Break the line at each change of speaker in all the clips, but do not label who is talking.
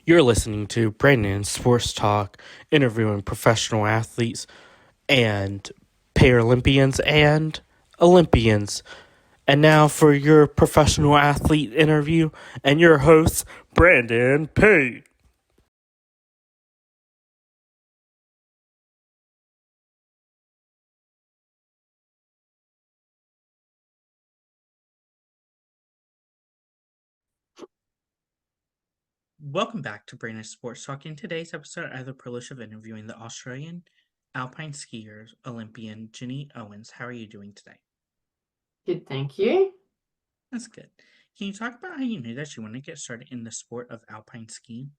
You're listening to Brandon Sports Talk, interviewing professional athletes and Paralympians and Olympians. And now for your professional athlete interview and your host, Brandon P. Welcome back to Brandon Sports Talk. In today's episode, I have the privilege of interviewing the Australian Alpine skier Olympian Jenny Owens. How are you doing today?
Good, thank you.
That's good. Can you talk about how you knew that you want to get started in the sport of alpine skiing?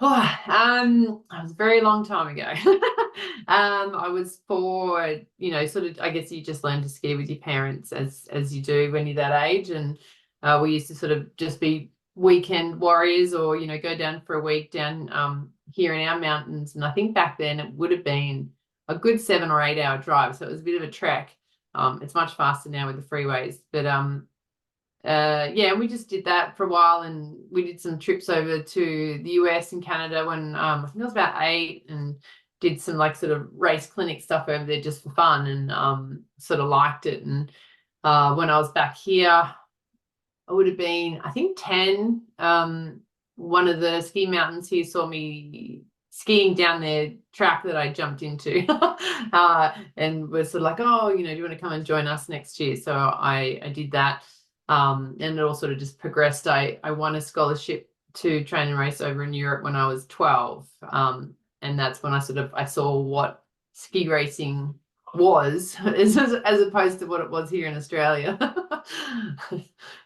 It was a very long time ago. I was sort of, I guess you just learn to ski with your parents as you do when you're that age. And we used to sort of just be weekend warriors or, go down for a week down here in our mountains. And I think back then it would have been a good 7 or 8 hour drive. So it was a bit of a trek. It's much faster now with the freeways, but yeah, we just did that for a while, and we did some trips over to the US and Canada when I think I was about 8, and did some like sort of race clinic stuff over there just for fun, and sort of liked it. And when I was back here, I would have been, I think, 10. One of the ski mountains here saw me skiing down their track that I jumped into, and was sort of like, oh, do you want to come and join us next year? So I did that. And it all sort of just progressed. I won a scholarship to train and race over in Europe when I was 12. And that's when I saw what ski racing was as opposed to what it was here in Australia.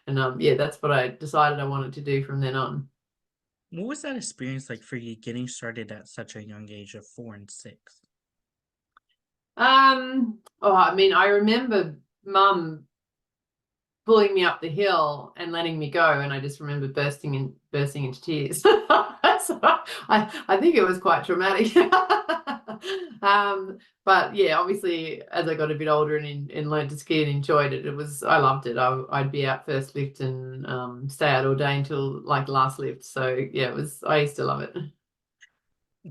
And yeah, that's what I decided I wanted to do from then on.
What was that experience like for you getting started at such a young age of 4 and 6?
I mean, I remember Mum pulling me up the hill and letting me go, and I just remember bursting into tears. So I think it was quite traumatic. But yeah, obviously as I got a bit older and learned to ski and enjoyed it, I loved it. I'd be out first lift and stay out all day until like last lift. So yeah, I used to love it.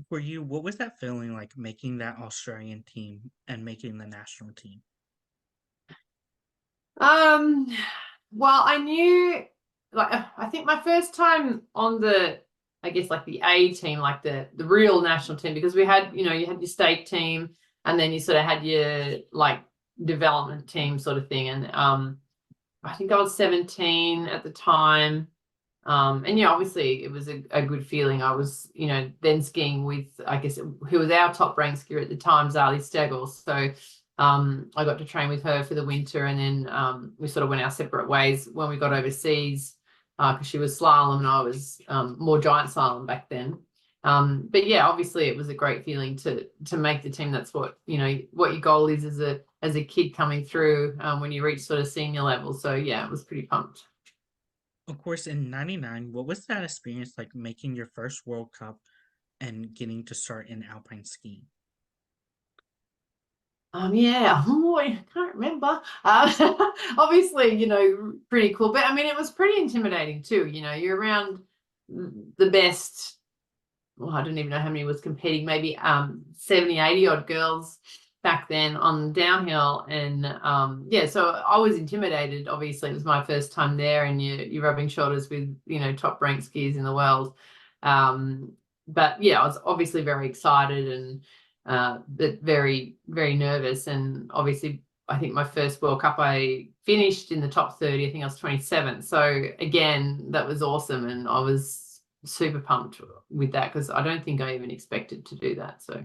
For you, what was that feeling like making that Australian team and making the national team?
Um, well, I knew, like, I think my first time on I guess like the A team, like the real national team, because we had, you had your state team, and then you sort of had your like development team sort of thing. And I think I was 17 at the time. And yeah, obviously it was a good feeling. I was, then skiing with, I guess, who was our top ranked skier at the time, Zali Stegel. So I got to train with her for the winter, and then we sort of went our separate ways when we got overseas, because she was slalom and I was more giant slalom back then. But yeah, obviously it was a great feeling to make the team. That's what what your goal is as a kid coming through, when you reach sort of senior level. So yeah, it was pretty pumped.
Of course, in '99, what was that experience like making your first World Cup and getting to start in alpine skiing?
Yeah, oh, I can't remember. Obviously, pretty cool, but I mean, it was pretty intimidating too. You're around the best. Well, I don't even know how many was competing. Maybe 70, 80 odd girls back then on downhill, and yeah, so I was intimidated. Obviously, it was my first time there, and you're rubbing shoulders with top ranked skiers in the world. But yeah, I was obviously very excited and but very, very nervous. And obviously, I think my first World Cup, I finished in the top 30. I think I was 27th. So again, that was awesome, and I was super pumped with that, because I don't think I even expected to do that. So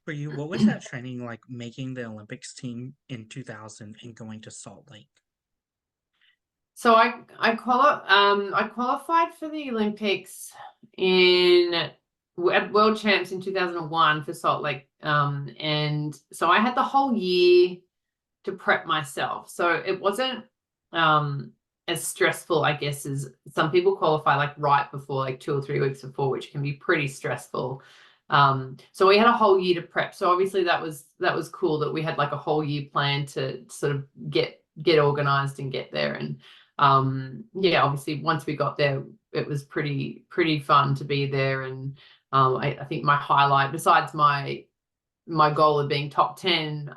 For you, what was that training like making the Olympics team in 2000 and going to Salt Lake?
So I qualified for the Olympics at World Champs in 2001 for Salt Lake, and so I had the whole year to prep myself. So it wasn't as stressful, I guess, as some people qualify like right before, like 2 or 3 weeks before, which can be pretty stressful. So we had a whole year to prep. So obviously that was cool that we had like a whole year plan to sort of get organized and get there. And yeah, obviously once we got there, it was pretty fun to be there. And I think my highlight, besides my goal of being top 10,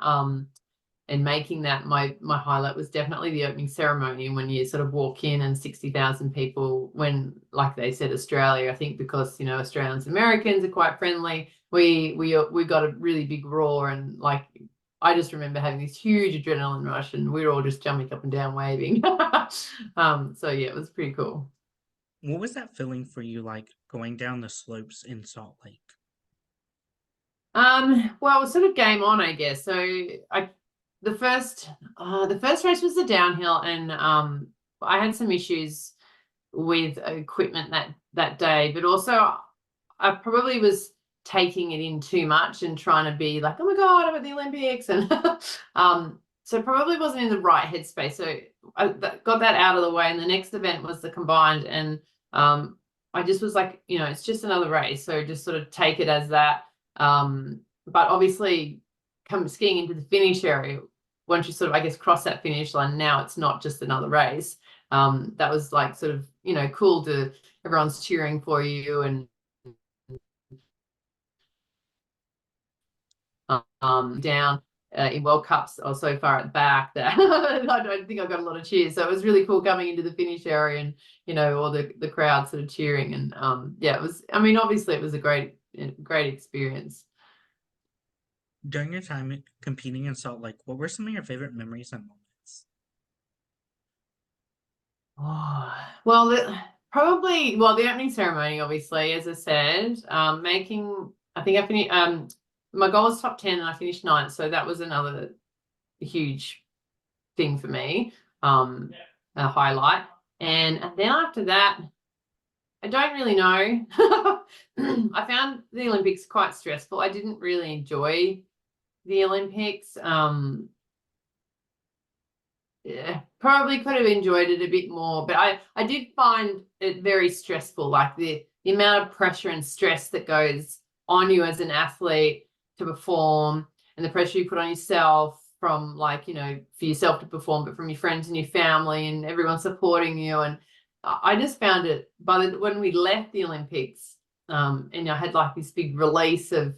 and making that, my highlight was definitely the opening ceremony, when you sort of walk in and 60,000 people, when, like they said, Australia, I think because, you know, Australians and Americans are quite friendly, we got a really big roar. And like, I just remember having this huge adrenaline rush, and we were all just jumping up and down waving. So yeah, it was pretty cool.
What was that feeling for you like going down the slopes in Salt Lake?
Well, it was sort of game on, I guess. So I the first race was the downhill, and I had some issues with equipment that day, but also I probably was taking it in too much and trying to be like, oh my God, I'm at the Olympics. And so probably wasn't in the right headspace. So I got that out of the way. And the next event was the combined. And I just was like, you know, it's just another race. So just sort of take it as that. But obviously, come skiing into the finish area, once you sort of, I guess, cross that finish line, now it's not just another race. That was like sort of, you know, cool to everyone's cheering for you. And down in World Cups or so far at the back that I don't think I got a lot of cheers. So it was really cool coming into the finish area, and, you know, all the crowd sort of cheering. And yeah, it was, I mean, obviously it was a great experience.
During your time competing in Salt Lake, what were some of your favorite memories and moments?
Oh, well, probably, well, the opening ceremony, obviously, as I said, making, I think I finished, my goal was top 10 and I finished ninth. So that was another huge thing for me, a highlight. And then after that, I don't really know. I found the Olympics quite stressful. I didn't really enjoy the Olympics. Yeah, probably could have enjoyed it a bit more, but I did find it very stressful, like the amount of pressure and stress that goes on you as an athlete to perform, and the pressure you put on yourself from, like, you know, for yourself to perform, but from your friends and your family and everyone supporting you. And I just found it, when we left the Olympics, and I had like this big release of,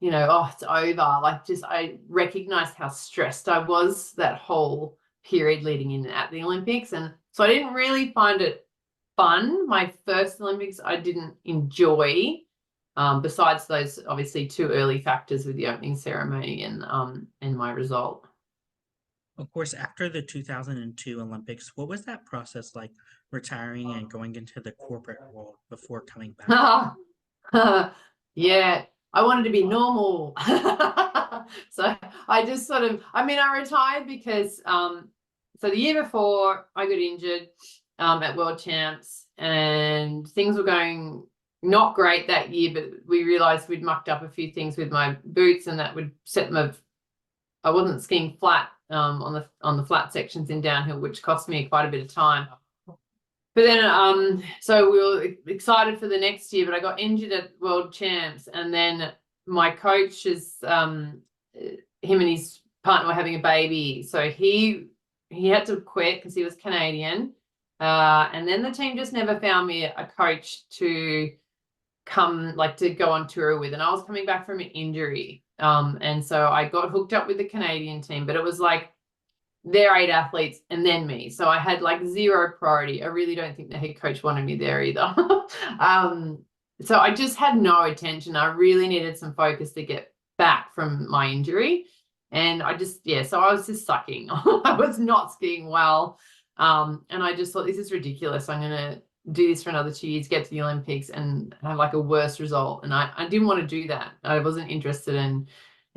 you know, oh, it's over. Like, just, I recognized how stressed I was that whole period leading in at the Olympics. And so I didn't really find it fun. My first Olympics I didn't enjoy, besides those obviously two early factors with the opening ceremony and my result.
Of course, after the 2002 Olympics, what was that process like, retiring and going into the corporate world before coming back?
Yeah, I wanted to be normal. So I just sort of, I mean, I retired because so the year before I got injured at World Champs, and things were going not great that year, but we realized we'd mucked up a few things with my boots, and that would set them of, I wasn't skiing flat on the flat sections in downhill, which cost me quite a bit of time. But then, so we were excited for the next year, but I got injured at World Champs, and then my coach is, him and his partner were having a baby, so he had to quit because he was Canadian, and then the team just never found me a coach to come, like, to go on tour with, and I was coming back from an injury, and so I got hooked up with the Canadian team, but it was like their 8 athletes and then me. So I had like zero priority. I really don't think the head coach wanted me there either. So I just had no attention. I really needed some focus to get back from my injury. And I just, yeah, so I was just sucking. I was not skiing well. And I just thought, this is ridiculous. I'm going to do this for another 2 years, get to the Olympics and have like a worse result. And I didn't want to do that. I wasn't interested in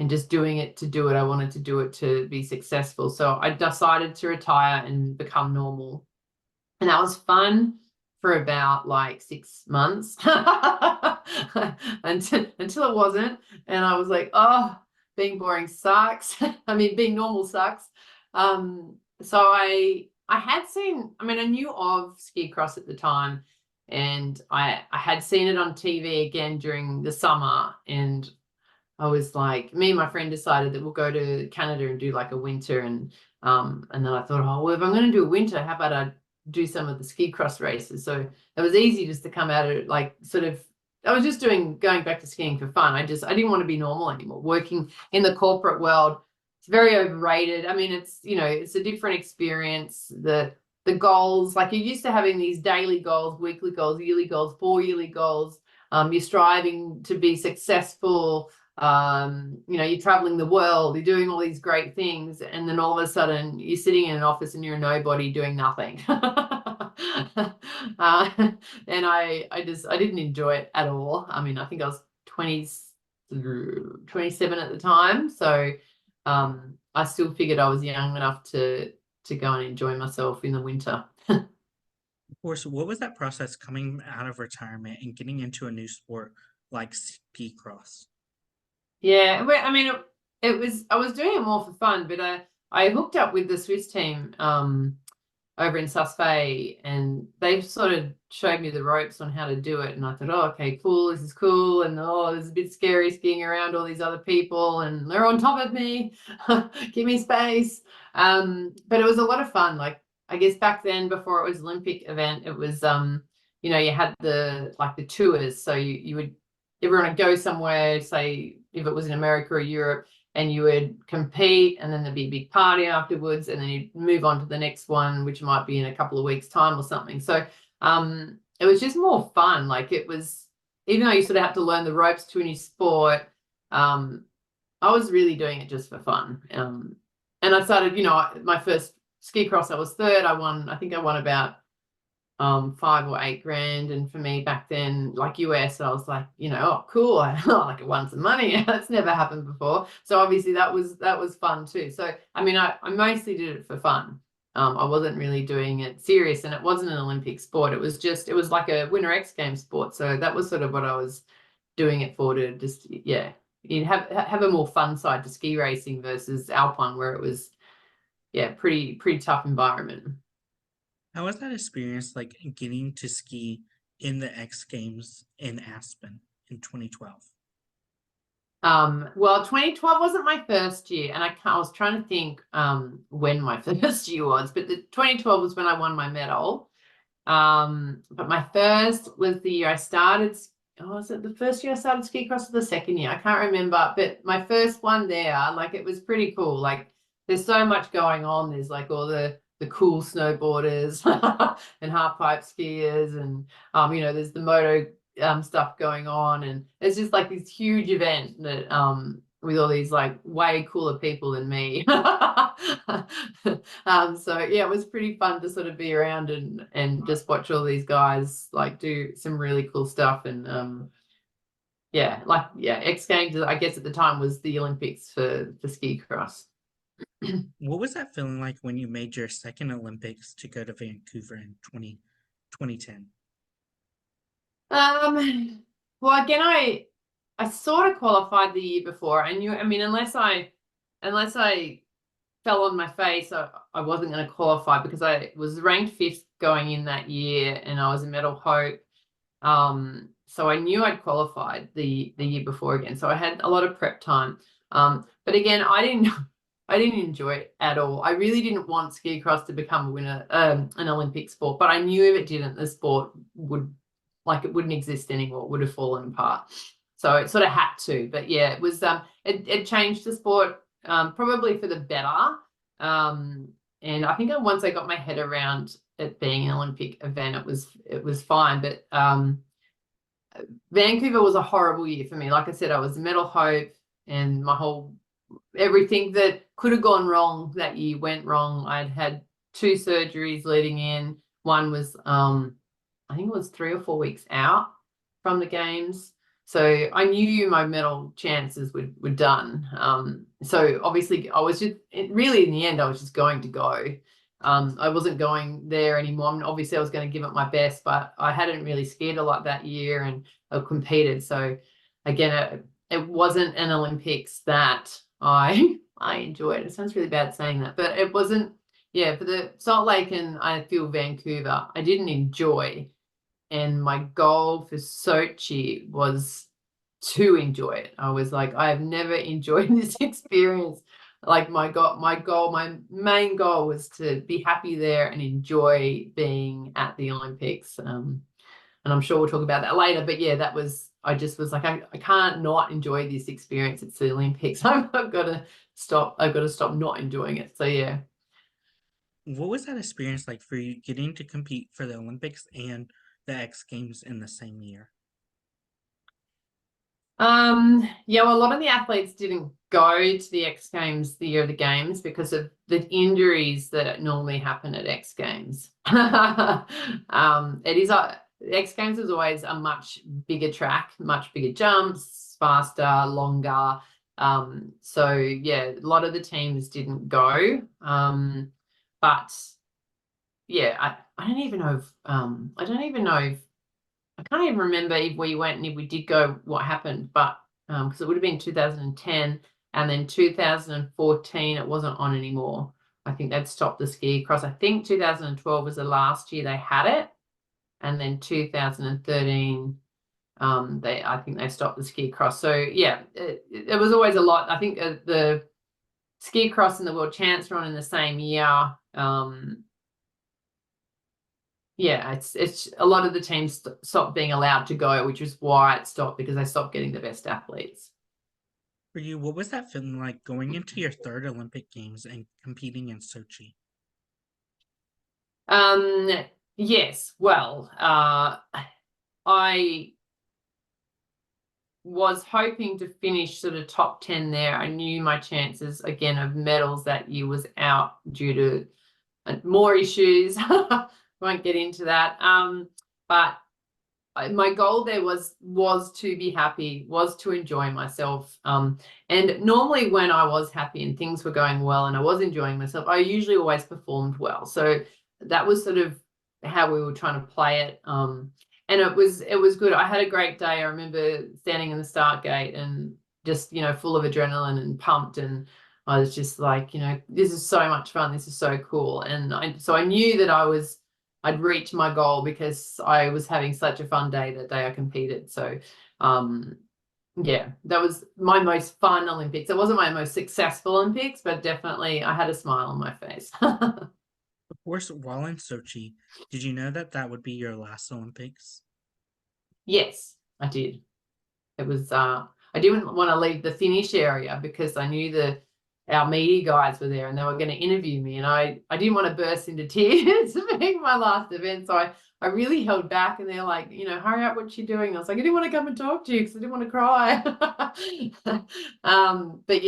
just doing it to do it. I wanted to do it to be successful. So I decided to retire and become normal. And that was fun for about like 6 months until it wasn't. And I was like, oh, being boring sucks. I mean, being normal sucks. So I had seen, I mean, I knew of ski cross at the time, and I had seen it on TV again during the summer, and I was like, me and my friend decided that we'll go to Canada and do like a winter, and then I thought, oh, well, if I'm going to do a winter, how about I do some of the ski cross races. So it was easy just to come out of like sort of, I was just going back to skiing for fun. I didn't want to be normal anymore. Working in the corporate world, it's very overrated. I mean, it's, you know, it's a different experience. The goals, like you're used to having these daily goals, weekly goals, yearly goals, 4 yearly goals. You're striving to be successful. You know, you're traveling the world, you're doing all these great things, and then all of a sudden you're sitting in an office and you're a nobody doing nothing. And I didn't enjoy it at all. I mean, I think I was 27 at the time, so I still figured I was young enough to go and enjoy myself in the winter.
Of course, what was that process coming out of retirement and getting into a new sport like ski cross?
Yeah, well, I mean, it was, I was doing it more for fun, but I hooked up with the Swiss team over in Susfay, and they sort of showed me the ropes on how to do it. And I thought, oh, okay, cool, this is cool. And oh, this is a bit scary skiing around all these other people and they're on top of me. Give me space. But it was a lot of fun. Like, I guess back then, before it was Olympic event, it was, you know, you had the tours. So you would, everyone would go somewhere, say if it was in America or Europe, and you would compete, and then there'd be a big party afterwards, and then you'd move on to the next one, which might be in a couple of weeks' time or something. So it was just more fun. Like, it was, even though you sort of have to learn the ropes to a new sport, I was really doing it just for fun. And I started, you know, my first ski cross, I was third. I think I won about 5 or 8 grand, and for me back then, like US, I was like, you know, oh cool, I like, I won some money. That's never happened before, so obviously that was fun too. So I mean, I mostly did it for fun. I wasn't really doing it serious, and it wasn't an Olympic sport. It was like a Winter X Games sport, so that was sort of what I was doing it for, to just, yeah, you have a more fun side to ski racing versus Alpine, where it was, yeah, pretty tough environment.
How was that experience like getting to ski in the X Games in Aspen in 2012?
Well, 2012 wasn't my first year, and I was trying to think when my first year was, but the 2012 was when I won my medal. But my first was the year I started. Oh, was it the first year I started ski cross, or the second year? I can't remember, but my first one there, like, it was pretty cool. Like, there's so much going on. There's like all the cool snowboarders and half pipe skiers, and you know, there's the moto stuff going on, and it's just like this huge event that with all these like way cooler people than me. So yeah, it was pretty fun to sort of be around and just watch all these guys like do some really cool stuff. And yeah, like, yeah, X Games, I guess at the time, was the Olympics for ski cross.
What was that feeling like when you made your second Olympics to go to Vancouver in 2010?
Well, again, I sort of qualified the year before. I knew, I mean, unless I fell on my face, I wasn't going to qualify, because I was ranked 5th going in that year, and I was a medal hope. So I knew I'd qualified the year before again. So I had a lot of prep time. But again, I didn't enjoy it at all. I really didn't want ski cross to become a winner, an Olympic sport. But I knew if it didn't, the sport would, like, it wouldn't exist anymore. It would have fallen apart. So it sort of had to. But yeah, it was it changed the sport, probably for the better. And I think once I got my head around it being an Olympic event, it was fine. But Vancouver was a horrible year for me. Like I said, I was a medal hope, and my whole, everything that could have gone wrong that year went wrong. I'd had 2 surgeries leading in. One was I think it was 3 or 4 weeks out from the games. So I knew my medal chances were done. So obviously I was just, really in the end, I was just going to go. I wasn't going there anymore. I mean, obviously I was going to give it my best, but I hadn't really skied a lot that year and competed. So again, it wasn't an Olympics that I enjoyed. It sounds really bad saying that, but it wasn't, yeah, for the Salt Lake and I feel Vancouver, I didn't enjoy. And my goal for Sochi was to enjoy it. I was like, I have never enjoyed this experience Like my main goal was to be happy there and enjoy being at the Olympics. And I'm sure we'll talk about that later. But yeah, that was, I just was like, I can't not enjoy this experience. It's the Olympics. I've got to stop. I've got to stop not enjoying it. So yeah.
What was that experience like for you getting to compete for the Olympics and the X Games in the same year?
Yeah, well, a lot of the athletes didn't go to the X Games the year of the Games because of the injuries that normally happen at X Games. It is X Games is always a much bigger track, much bigger jumps, faster, longer. So yeah, a lot of the teams didn't go. But yeah, I don't even know if I don't even know if I can't even remember if we went and if we did go, what happened, but because it would have been 2010 and then 2014, it wasn't on anymore. I think they'd stopped the ski cross. I think 2012 was the last year they had it, and then 2013, I think they stopped the ski cross. So yeah, it was always a lot. I think the ski cross and the world champs were on in the same year. Yeah, it's a lot of the teams stopped being allowed to go, which is why it stopped, because they stopped getting the best athletes.
For you, what was that feeling like going into your third Olympic Games and competing in Sochi?
Um, yes, well, I was hoping to finish sort of top 10 there. I knew my chances again of medals that year was out due to more issues. Won't get into that. But my goal there was to be happy, was to enjoy myself. And normally when I was happy and things were going well and I was enjoying myself, I usually always performed well. So that was sort of how we were trying to play it. And it was good. I had a great day. I remember standing in the start gate and just, full of adrenaline and pumped, and I was just like, this is so much fun. This is so cool. And so I knew that I'd reach my goal because I was having such a fun day that day I competed. So, yeah, that was my most fun Olympics. It wasn't my most successful Olympics, but definitely I had a smile on my face.
Of course, while in Sochi, did you know that that would be your last Olympics?
Yes, I did. It was I didn't want to leave the finish area because I knew our media guys were there and they were going to interview me, and I didn't want to burst into tears being my last event. So I really held back, and they're like, hurry up, what you doing? I was like, I didn't want to come and talk to you because I didn't want to cry. But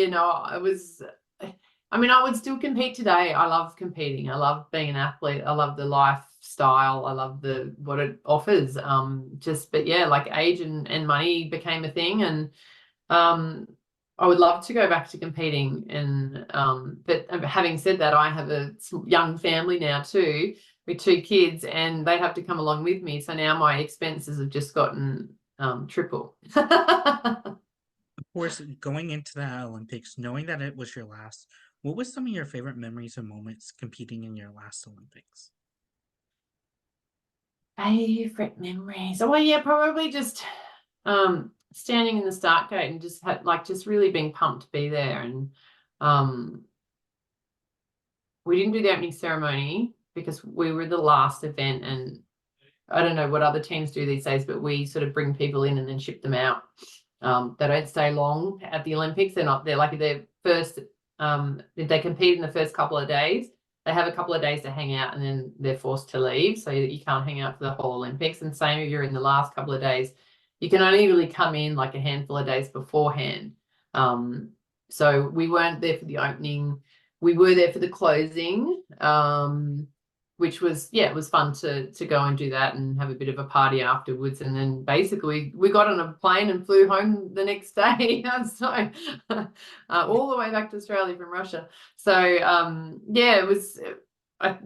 I would still compete today. I love competing. I love being an athlete. I love the lifestyle. I love what it offers. But yeah, like age and money became a thing, and I would love to go back to competing. And but having said that, I have a young family now too, with two kids, and they have to come along with me. So now my expenses have just gotten triple.
Of course, going into the Olympics, knowing that it was your last, what was some of your favorite memories and moments competing in your last Olympics?
Favorite memories. Oh well, yeah, probably just standing in the start gate and just really being pumped to be there. And um we didn't do the opening ceremony because we were the last event, and I don't know what other teams do these days, but we sort of bring people in and then ship them out. They don't stay long at the Olympics. They're like their first, if they compete in the first couple of days, they have a couple of days to hang out and then they're forced to leave, so that you can't hang out for the whole Olympics. And same if you're in the last couple of days, you can only really come in like a handful of days beforehand. So we weren't there for the opening. We were there for the closing, which was, yeah, it was fun to go and do that and have a bit of a party afterwards. And then basically we got on a plane and flew home the next day. So all the way back to Australia from Russia. So yeah, it was,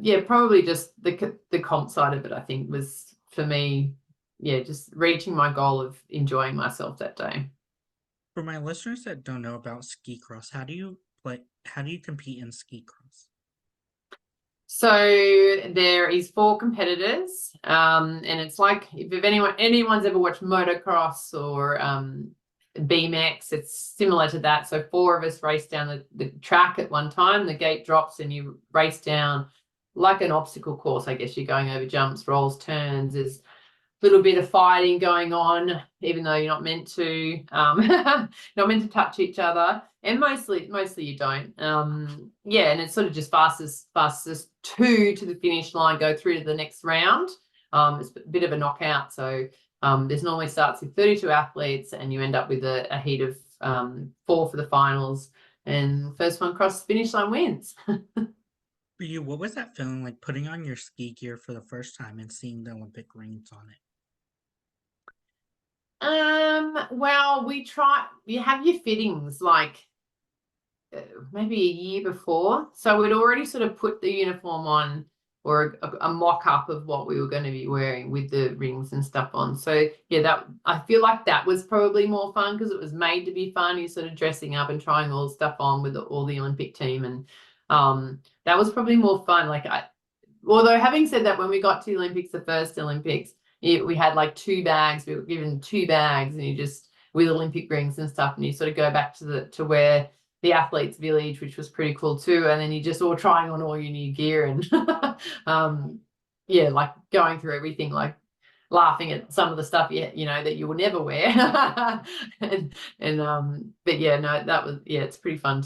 yeah, probably just the comp side of it, I think, was for me, yeah, just reaching my goal of enjoying myself that day.
For my listeners that don't know about ski cross, how do you play? How do you compete in ski cross?
So there is 4 competitors, and it's like if anyone's ever watched motocross or BMX. It's similar to that. So four of us race down the track at one time. The gate drops and you race down like an obstacle course. I guess you're going over jumps, rolls, turns. There's a little bit of fighting going on, even though you're not meant to. Not meant to touch each other, and mostly you don't. Yeah, and it's sort of just fastest two to the finish line go through to the next round. It's a bit of a knockout, so there's normally starts with 32 athletes, and you end up with a heat of 4 for the finals, and first one across the finish line wins.
For you, what was that feeling like putting on your ski gear for the first time and seeing the Olympic rings on it?
Well, you have your fittings like maybe a year before, so we'd already sort of put the uniform on, or a mock-up of what we were going to be wearing with the rings and stuff on. So yeah, that I feel like that was probably more fun because it was made to be fun. You're sort of dressing up and trying all the stuff on with all the Olympic team, and that was probably more fun. Although having said that, when we got to the Olympics, the first Olympics, we had like 2 bags. We were given 2 bags, and you just with Olympic rings and stuff, and you sort of go back to where the athletes village, which was pretty cool too, and then you just all trying on all your new gear and yeah, like going through everything, like laughing at some of the stuff that you will never wear. But yeah, no, it's pretty fun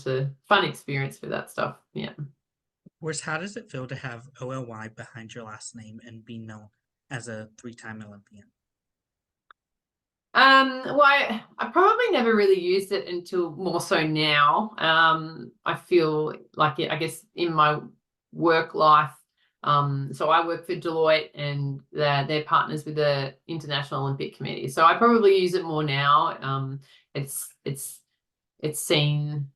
experience for that stuff. Yeah.
Whereas, how does it feel to have OLY behind your last name and be known as a 3-time Olympian?
Well, I probably never really used it until more so now. I feel like I guess in my work life, so I work for Deloitte, and they're partners with the International Olympic Committee. So I probably use it more now. It's seen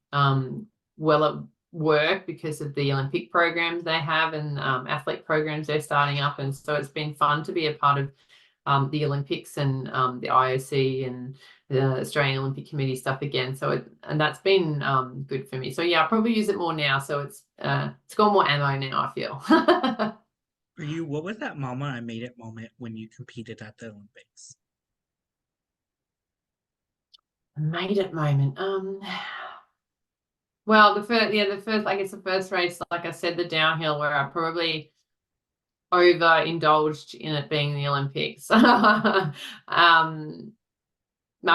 well at work because of the Olympic programs they have, and athlete programs they're starting up, and so it's been fun to be a part of the Olympics and the IOC and the Australian Olympic Committee stuff again. So that's been good for me. So yeah, I probably use it more now. So it's got more ammo now, I feel.
For you, what was that mama I made it moment when you competed at the Olympics?
Made it moment. Well, I guess the first race, like I said, the downhill, where I probably overindulged in it being the Olympics. I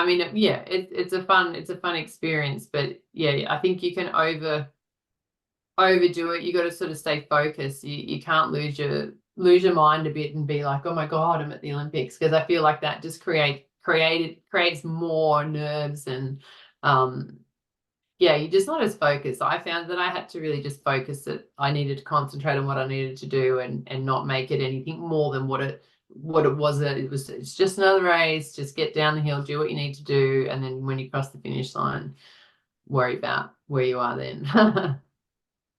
mean, it's a fun experience, but yeah, I think you can overdo it. You got to sort of stay focused. You can't lose your mind a bit and be like, oh my God, I'm at the Olympics, because I feel like that just creates more nerves, and yeah, you're just not as focused. I found that I had to really just focus, that I needed to concentrate on what I needed to do, and not make it anything more than what it was. It's just another race. Just get down the hill, do what you need to do, and then when you cross the finish line, worry about where you are then.
For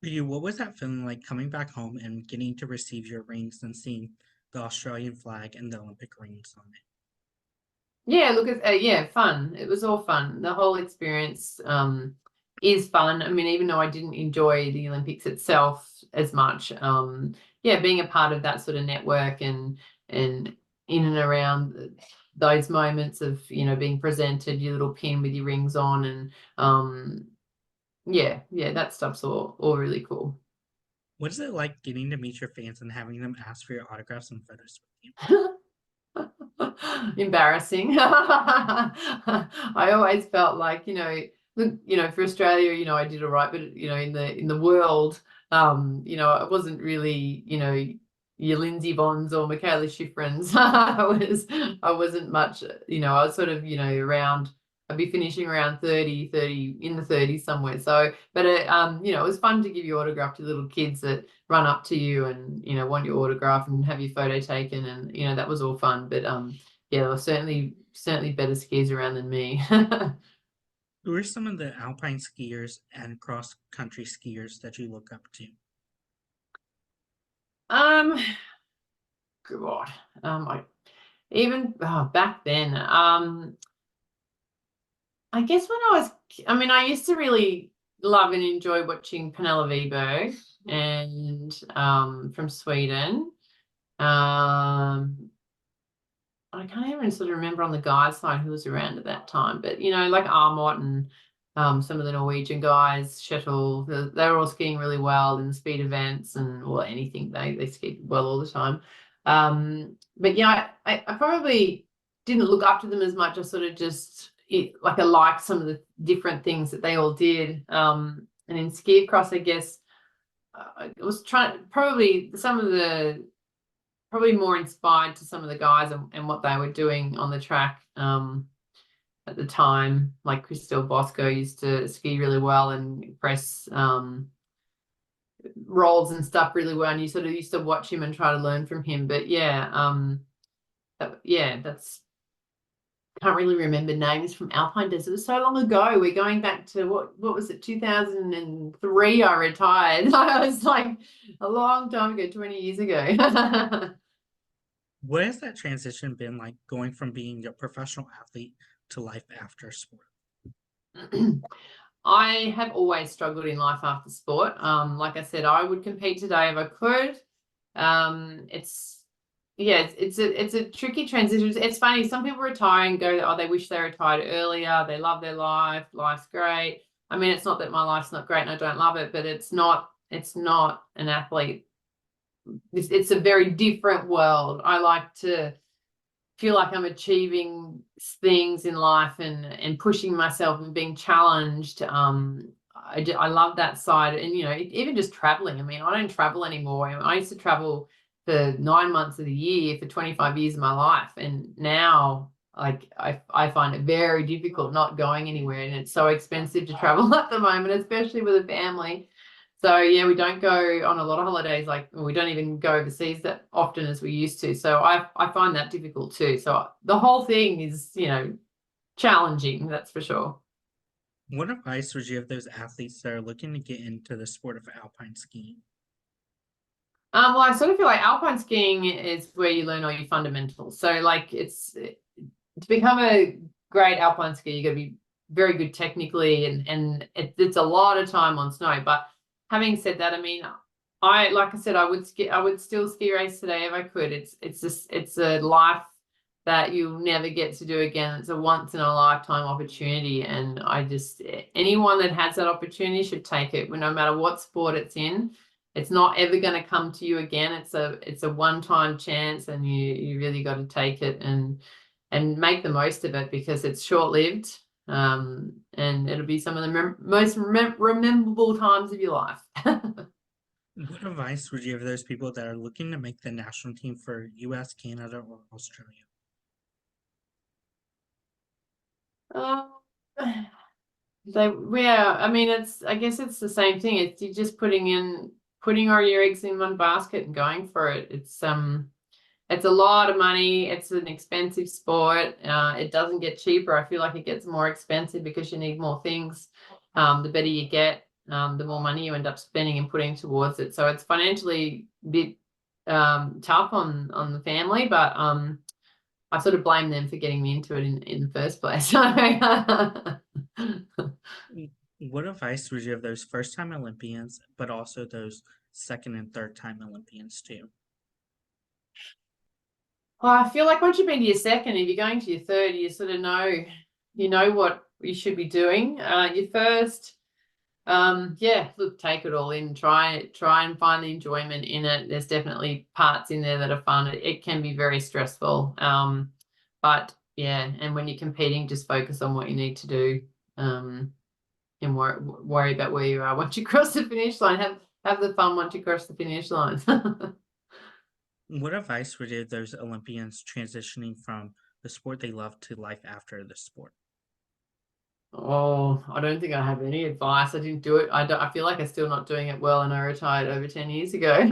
you, what was that feeling like coming back home and getting to receive your rings and seeing the Australian flag and the Olympic rings on it?
Yeah, look at fun. It was all fun. The whole experience is fun. I mean, even though I didn't enjoy the Olympics itself as much, yeah, being a part of that sort of network, and in and around those moments of being presented your little pin with your rings on, and yeah, that stuff's all really cool.
What is it like getting to meet your fans and having them ask for your autographs and photos with you?
Embarrassing. I always felt like, look, for Australia, I did all right, but in the world, I wasn't really, your Lindsay Bonds or Michaela Schifrins. I wasn't much, I was sort of, around, I'd be finishing around 30 in the 30s somewhere. So, but it was fun to give your autograph to little kids that run up to you and want your autograph and have your photo taken, and that was all fun. But yeah, there were certainly better skiers around than me.
Who are some of the alpine skiers and cross country skiers that you look up to?
God, back then, I guess I used to really love and enjoy watching Penelope Berg, and from Sweden. I can't even even sort of remember on the guys' side who was around at that time, but you know, like Armot and some of the Norwegian guys, Shettle, they were all skiing really well in the speed events and well anything. They skied well all the time. But yeah, I probably didn't look up to them as much. I sort of just like I liked some of the different things that they all did. And in ski across, I guess I was trying probably more inspired to some of the guys and what they were doing on the track at the time. Like Christelle Bosco used to ski really well and press rolls and stuff really well, and you sort of used to watch him and try to learn from him. But yeah, that's can't really remember names from Alpine days. It was so long ago. We're going back to what was it, 2003 I retired. I was like a long time ago, 20 years ago.
What has that transition been like, going from being a professional athlete to life after sport?
I have always struggled in life after sport. Like I said, I would compete today if I could. It's a tricky transition. It's funny. Some people retire and go, oh, they wish they retired earlier. They love their life. Life's great. I mean, it's not that my life's not great and I don't love it, but it's not an athlete. It's a very different world. I like to feel like I'm achieving things in life and pushing myself and being challenged. I love that side. And, you know, even just traveling. I mean, I don't travel anymore. I used to travel for 9 months of the year for 25 years of my life. And now, like, I find it very difficult not going anywhere. And it's so expensive to travel at the moment, especially with a family. So yeah, we don't go on a lot of holidays, like we don't even go overseas that often as we used to. So I find that difficult too. So the whole thing is, you know, challenging, that's for sure.
What advice would you give those athletes that are looking to get into the sport of alpine skiing?
Well, I sort of feel like alpine skiing is where you learn all your fundamentals. So like to become a great alpine skier, you got to be very good technically, and it's a lot of time on snow. But having said that, I mean, like I said, I would still ski race today if I could. It's a life that you'll never get to do again. It's a once in a lifetime opportunity, and anyone that has that opportunity should take it, no matter what sport it's in. It's not ever going to come to you again. It's a one-time chance, and you really got to take it and make the most of it, because it's short-lived. And it'll be some of the most rememberable times of your life.
What advice would you give those people that are looking to make the national team for US, Canada, or Australia?
I mean, I guess it's the same thing. It's you're just putting all your eggs in one basket and going for it. It's a lot of money. It's an expensive sport. It doesn't get cheaper. I feel like it gets more expensive because you need more things. The better you get, the more money you end up spending and putting towards it. So it's financially a bit tough on the family, but I sort of blame them for getting me into it in the first place.
What advice would you give those first time Olympians, but also those second and third time Olympians too?
Well, I feel like once you've been to your second, if you're going to your third, you sort of know what you should be doing. Your first, look, take it all in. Try and find the enjoyment in it. There's definitely parts in there that are fun. It can be very stressful. But yeah, and when you're competing, just focus on what you need to do. And worry about where you are once you cross the finish line. Have the fun once you cross the finish line.
What advice would you give those Olympians transitioning from the sport they love to life after the sport?
Oh, I don't think I have any advice. I didn't do it. I feel like I'm still not doing it well, and I retired over 10 years ago.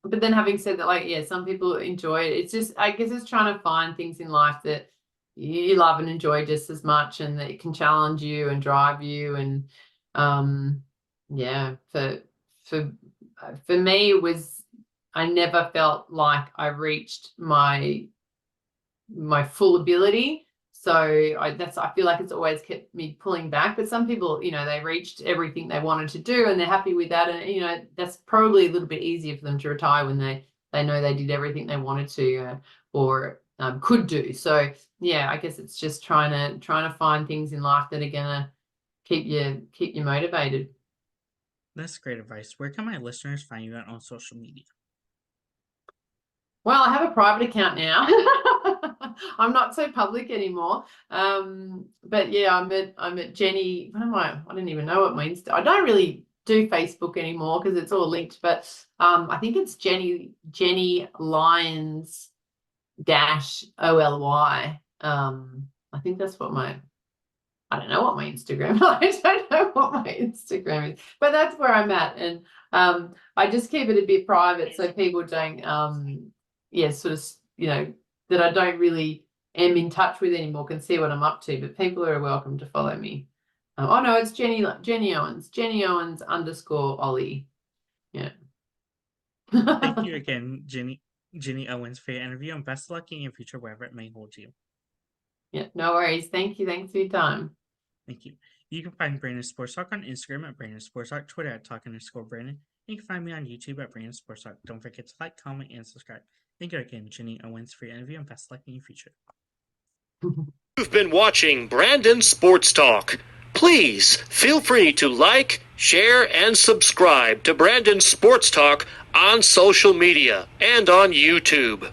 But then having said that, like, yeah, some people enjoy it. It's just, I guess it's trying to find things in life that you love and enjoy just as much, and that it can challenge you and drive you. And yeah, for me, it was, I never felt like I reached my full ability. So I feel like it's always kept me pulling back. But some people, you know, they reached everything they wanted to do and they're happy with that. And, you know, that's probably a little bit easier for them to retire when they know they did everything they wanted to or could do. So yeah, I guess it's just trying to find things in life that are gonna keep you motivated.
That's great advice. Where can my listeners find you at on social media?
Well, I have a private account now. I'm not so public anymore. But yeah, I'm at Jenny. What am I? I don't even know what my Insta. I don't really do Facebook anymore because it's all linked. But I think it's Jenny Lyons -OLY. I think that's what I don't know what my Instagram. I don't know what my Instagram is, but that's where I'm at, and I just keep it a bit private so people don't, sort of, that I don't really am in touch with anymore can see what I'm up to. But people are welcome to follow me. Oh no, it's Jenny Owens, Jenny Owens _Ollie. Yeah.
Thank you again, Jenny Owens, for your interview, and best of luck in your future wherever it may hold you.
Yeah, no worries. Thank you. Thanks for your time.
Thank you. You can find Brandon Sports Talk on Instagram at Brandon Sports Talk, Twitter at Talk_Brandon. You can find me on YouTube at Brandon Sports Talk. Don't forget to like, comment, and subscribe. Thank you again, Jenny Owens, for your interview, and best of luck in your future.
You've been watching Brandon Sports Talk. Please feel free to like, share, and subscribe to Brandon Sports Talk on social media and on YouTube.